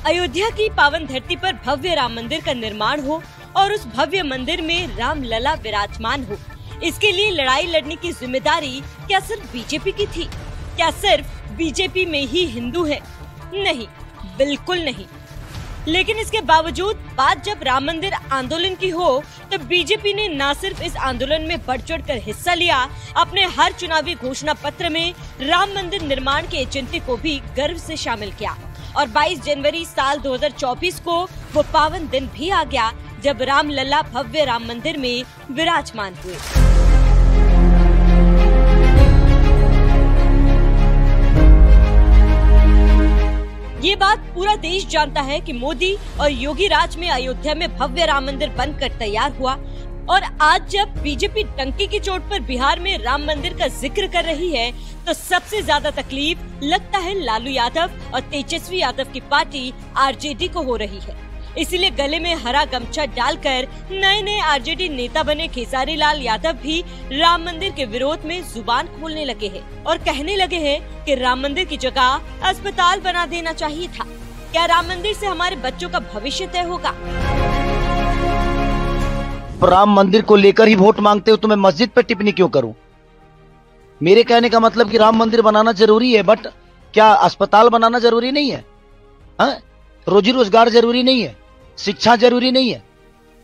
अयोध्या की पावन धरती पर भव्य राम मंदिर का निर्माण हो और उस भव्य मंदिर में राम लला विराजमान हो, इसके लिए लड़ाई लड़ने की जिम्मेदारी क्या सिर्फ बीजेपी की थी? क्या सिर्फ बीजेपी में ही हिंदू है? नहीं, बिल्कुल नहीं। लेकिन इसके बावजूद बात जब राम मंदिर आंदोलन की हो तो बीजेपी ने न सिर्फ इस आंदोलन में बढ़ चढ़ कर हिस्सा लिया, अपने हर चुनावी घोषणा पत्र में राम मंदिर निर्माण के एजेंडे को भी गर्व से शामिल किया। और 22 जनवरी साल 2024 को वो पावन दिन भी आ गया जब राम लला भव्य राम मंदिर में विराजमान हुए। ये बात पूरा देश जानता है कि मोदी और योगी राज में अयोध्या में भव्य राम मंदिर बनकर तैयार हुआ। और आज जब बीजेपी टंकी की चोट पर बिहार में राम मंदिर का जिक्र कर रही है तो सबसे ज्यादा तकलीफ लगता है लालू यादव और तेजस्वी यादव की पार्टी आरजेडी को हो रही है। इसीलिए गले में हरा गमछा डालकर नए आरजेडी नेता बने खेसारी लाल यादव भी राम मंदिर के विरोध में जुबान खोलने लगे हैं और कहने लगे हैं कि राम मंदिर की जगह अस्पताल बना देना चाहिए था। क्या राम मंदिर से हमारे बच्चों का भविष्य तय होगा? राम मंदिर को लेकर ही वोट मांगते हो तो मैं मस्जिद पर टिप्पणी क्यों करूं? मेरे कहने का मतलब कि राम मंदिर बनाना जरूरी है, बट क्या अस्पताल बनाना जरूरी नहीं है? रोजी रोजगार जरूरी नहीं है? शिक्षा जरूरी नहीं है?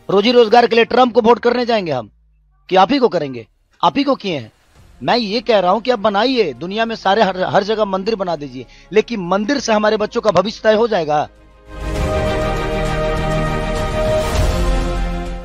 रोजी रोजगार के लिए ट्रम्प को वोट करने जाएंगे हम कि आप ही को करेंगे? आप ही को किए हैं। मैं ये कह रहा हूं कि आप बनाइए, दुनिया में सारे हर जगह मंदिर बना दीजिए, लेकिन मंदिर से हमारे बच्चों का भविष्य तय हो जाएगा?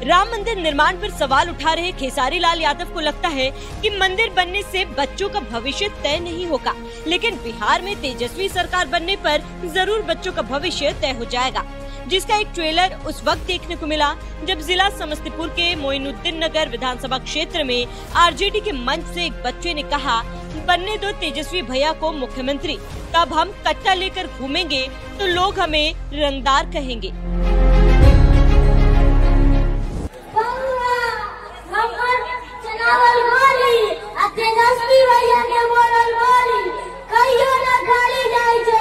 राम मंदिर निर्माण पर सवाल उठा रहे खेसारी लाल यादव को लगता है कि मंदिर बनने से बच्चों का भविष्य तय नहीं होगा, लेकिन बिहार में तेजस्वी सरकार बनने पर जरूर बच्चों का भविष्य तय हो जाएगा, जिसका एक ट्रेलर उस वक्त देखने को मिला जब जिला समस्तीपुर के मोइनुद्दीन नगर विधानसभा क्षेत्र में आरजेडी के मंच से एक बच्चे ने कहा, बनने दो तेजस्वी भैया को मुख्यमंत्री, तब हम कट्टा लेकर घूमेंगे तो लोग हमें रंगदार कहेंगे। तेजस्वी भैया के बोलल बोली कहियो ना खाली जाय छै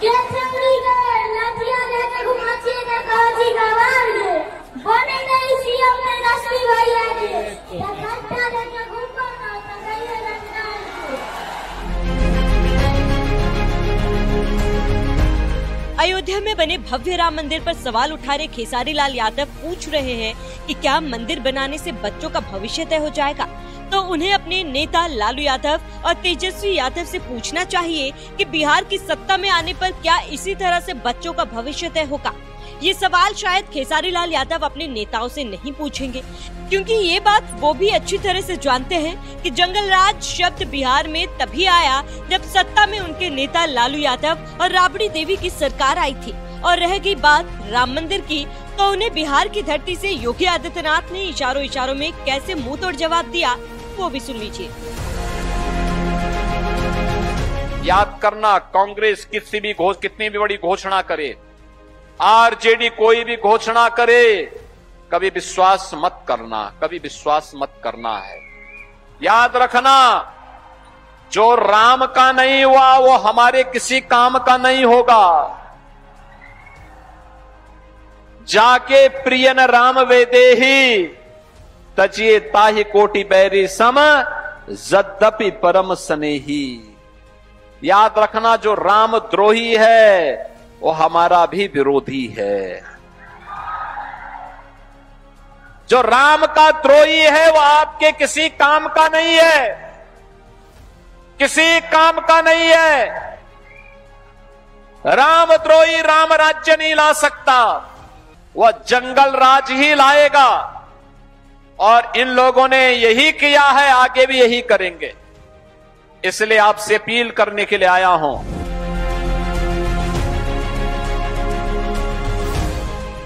के छौरी के लठिया लेके घुमाची के काजी गवार दे बने नहीं सीएम तेजस्वी भैया के कट्टा लेके घूमो ना तो कहियो रंगदार। अयोध्या में बने भव्य राम मंदिर पर सवाल उठा रहे खेसारी लाल यादव पूछ रहे हैं कि क्या मंदिर बनाने से बच्चों का भविष्य तय हो जाएगा? तो उन्हें अपने नेता लालू यादव और तेजस्वी यादव से पूछना चाहिए कि बिहार की सत्ता में आने पर क्या इसी तरह से बच्चों का भविष्य तय होगा? ये सवाल शायद खेसारी लाल यादव अपने नेताओं से नहीं पूछेंगे, क्योंकि ये बात वो भी अच्छी तरह से जानते हैं कि जंगल राज शब्द बिहार में तभी आया जब सत्ता में उनके नेता लालू यादव और राबड़ी देवी की सरकार आई थी। और रह गई बात राम मंदिर की, तो उन्हें बिहार की धरती से योगी आदित्यनाथ ने इशारों में कैसे मुंह तोड़ जवाब दिया, वो भी सुन लीजिए। याद करना, कांग्रेस कितनी भी बड़ी घोषणा करे, आरजेडी कोई भी घोषणा करे, कभी विश्वास मत करना, कभी विश्वास मत करना है। याद रखना, जो राम का नहीं हुआ वो हमारे किसी काम का नहीं होगा। जाके प्रियन राम वेदेही तजिए ताहि कोटि बैरी सम जद्यपि परम स्नेही। याद रखना, जो राम द्रोही है वो हमारा भी विरोधी है। जो राम का द्रोही है वो आपके किसी काम का नहीं है, किसी काम का नहीं है। राम द्रोही राम राज्य नहीं ला सकता, वह जंगल राज ही लाएगा। और इन लोगों ने यही किया है, आगे भी यही करेंगे। इसलिए आपसे अपील करने के लिए आया हूं।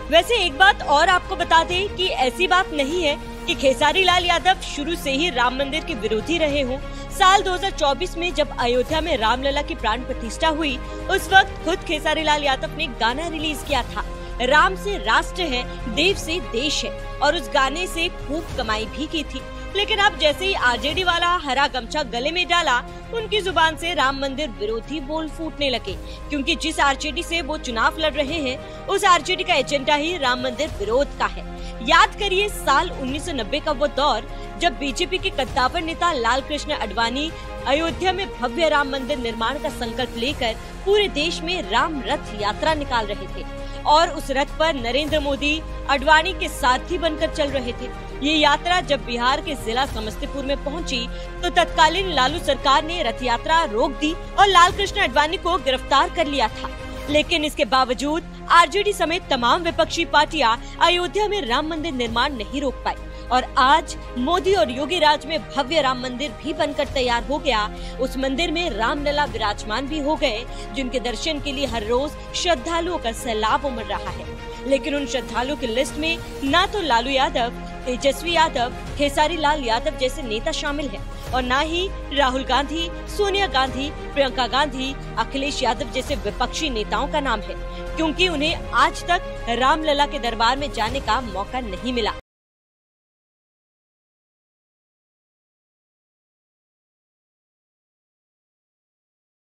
वैसे एक बात और आपको बता दें कि ऐसी बात नहीं है कि खेसारी लाल यादव शुरू से ही राम मंदिर के विरोधी रहे हों। साल 2024 में जब अयोध्या में रामलला की प्राण प्रतिष्ठा हुई, उस वक्त खुद खेसारी लाल यादव ने गाना रिलीज किया था, राम से राष्ट्र है, देव से देश है, और उस गाने से खूब कमाई भी की थी। लेकिन अब जैसे ही आरजेडी वाला हरा गमछा गले में डाला, उनकी जुबान से राम मंदिर विरोधी बोल फूटने लगे, क्योंकि जिस आरजेडी से वो चुनाव लड़ रहे हैं, उस आरजेडी का एजेंडा ही राम मंदिर विरोध का है। याद करिए साल 1990 का वो दौर जब बीजेपी के कद्दावर नेता लाल कृष्ण आडवाणी अयोध्या में भव्य राम मंदिर निर्माण का संकल्प लेकर पूरे देश में राम रथ यात्रा निकाल रहे थे और उस रथ पर नरेंद्र मोदी आडवाणी के सारथी बनकर चल रहे थे। ये यात्रा जब बिहार के जिला समस्तीपुर में पहुंची तो तत्कालीन लालू सरकार ने रथ यात्रा रोक दी और लाल कृष्ण आडवाणी को गिरफ्तार कर लिया था। लेकिन इसके बावजूद आरजेडी समेत तमाम विपक्षी पार्टियां अयोध्या में राम मंदिर निर्माण नहीं रोक पाई और आज मोदी और योगी राज में भव्य राम मंदिर भी बनकर तैयार हो गया। उस मंदिर में रामलला विराजमान भी हो गए, जिनके दर्शन के लिए हर रोज श्रद्धालुओं का सैलाब उमड़ रहा है। लेकिन उन श्रद्धालुओं की लिस्ट में ना तो लालू यादव, तेजस्वी यादव, खेसारी लाल यादव जैसे नेता शामिल हैं और न ही राहुल गांधी, सोनिया गांधी, प्रियंका गांधी, अखिलेश यादव जैसे विपक्षी नेताओं का नाम है, क्योंकि उन्हें आज तक रामलला के दरबार में जाने का मौका नहीं मिला।